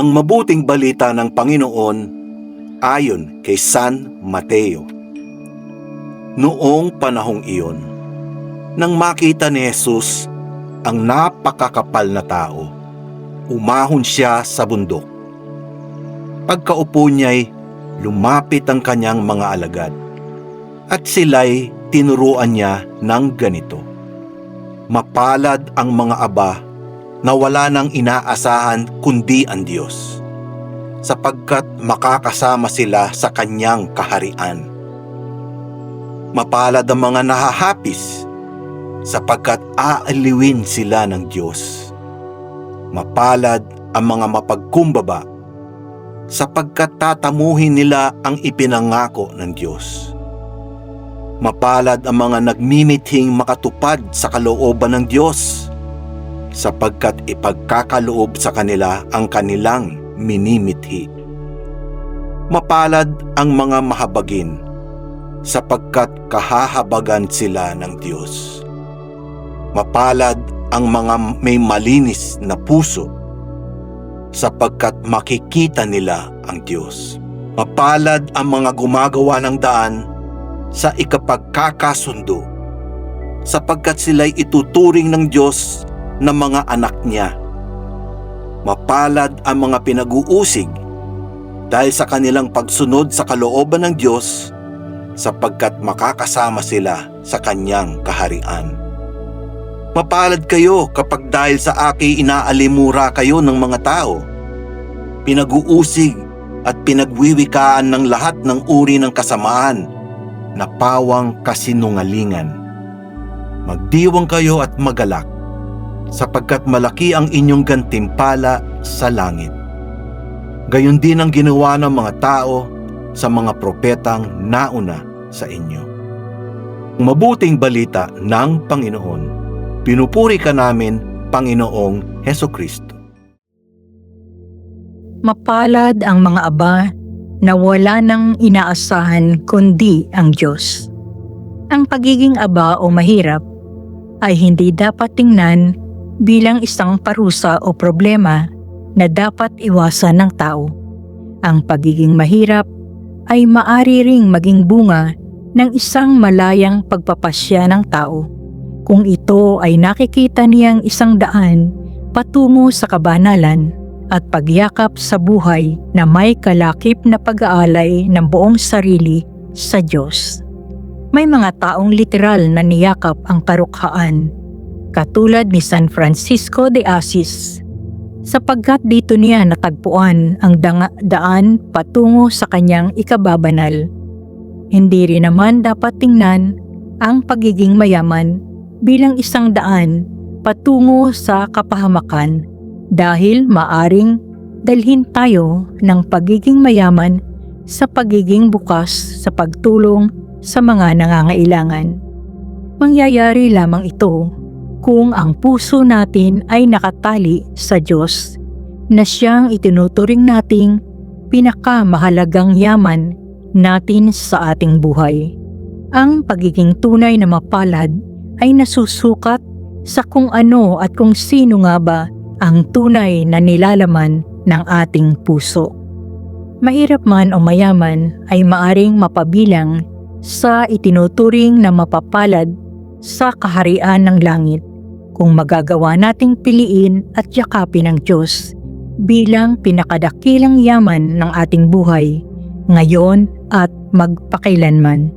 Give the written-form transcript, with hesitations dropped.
Ang mabuting balita ng Panginoon ayon kay San Mateo. Noong panahong iyon, nang makita ni Jesus ang napakakapal na tao, umahon siya sa bundok. Pagkaupo niya'y lumapit ang kanyang mga alagad, at sila'y tinuruan niya ng ganito: mapalad ang mga aba na wala nang inaasahan kundi ang Diyos, sapagkat makakasama sila sa kanyang kaharian. Mapalad ang mga nahahapis, sapagkat aaliwin sila ng Diyos. Mapalad ang mga mapagkumbaba, sapagkat tatamuhin nila ang ipinangako ng Diyos. Mapalad ang mga nagmimithing makatupad sa kalooban ng Diyos, sapagkat ipagkakaloob sa kanila ang kanilang minimithi. Mapalad ang mga mahabagin, sapagkat kahahabagan sila ng Diyos. Mapalad ang mga may malinis na puso, sapagkat makikita nila ang Diyos. Mapalad ang mga gumagawa ng daan sa ikapagkakasundo, sapagkat sila'y ituturing ng Diyos na mga anak niya. Mapalad ang mga pinag-uusig dahil sa kanilang pagsunod sa kalooban ng Diyos, sapagkat makakasama sila sa kanyang kaharian. Mapalad kayo kapag dahil sa aki inaalimura kayo ng mga tao, pinag-uusig at pinagwiwikaan ng lahat ng uri ng kasamaan na pawang kasinungalingan. Magdiwang kayo at magalak, sapagkat malaki ang inyong gantimpala sa langit. Gayon din ang ginawa ng mga tao sa mga propetang nauna sa inyo. Mabuting balita ng Panginoon. Pinupuri ka namin, Panginoong Hesukristo. Mapalad ang mga aba na wala nang inaasahan kundi ang Diyos. Ang pagiging aba o mahirap ay hindi dapat tingnan bilang isang parusa o problema na dapat iwasan ng tao. Ang pagiging mahirap ay maaari ring maging bunga ng isang malayang pagpapasya ng tao, kung ito ay nakikita niyang isang daan patungo sa kabanalan at pagyakap sa buhay na may kalakip na pag-aalay ng buong sarili sa Diyos. May mga taong literal na niyakap ang karukhaan, katulad ni San Francisco de Assis, sapagkat dito niya natagpuan ang daan patungo sa kanyang ikababanal. Hindi rin naman dapat tingnan ang pagiging mayaman bilang isang daan patungo sa kapahamakan, dahil maaring dalhin tayo ng pagiging mayaman sa pagiging bukas sa pagtulong sa mga nangangailangan. Mangyayari lamang ito kung ang puso natin ay nakatali sa Diyos, na siyang itinuturing nating pinakamahalagang yaman natin sa ating buhay. Ang pagiging tunay na mapalad ay nasusukat sa kung ano at kung sino nga ba ang tunay na nilalaman ng ating puso. Mahirap man o mayaman ay maaring mapabilang sa itinuturing na mapapalad sa kaharian ng langit, kung magagawa nating piliin at yakapin ang Diyos bilang pinakadakilang yaman ng ating buhay, ngayon at magpakailanman.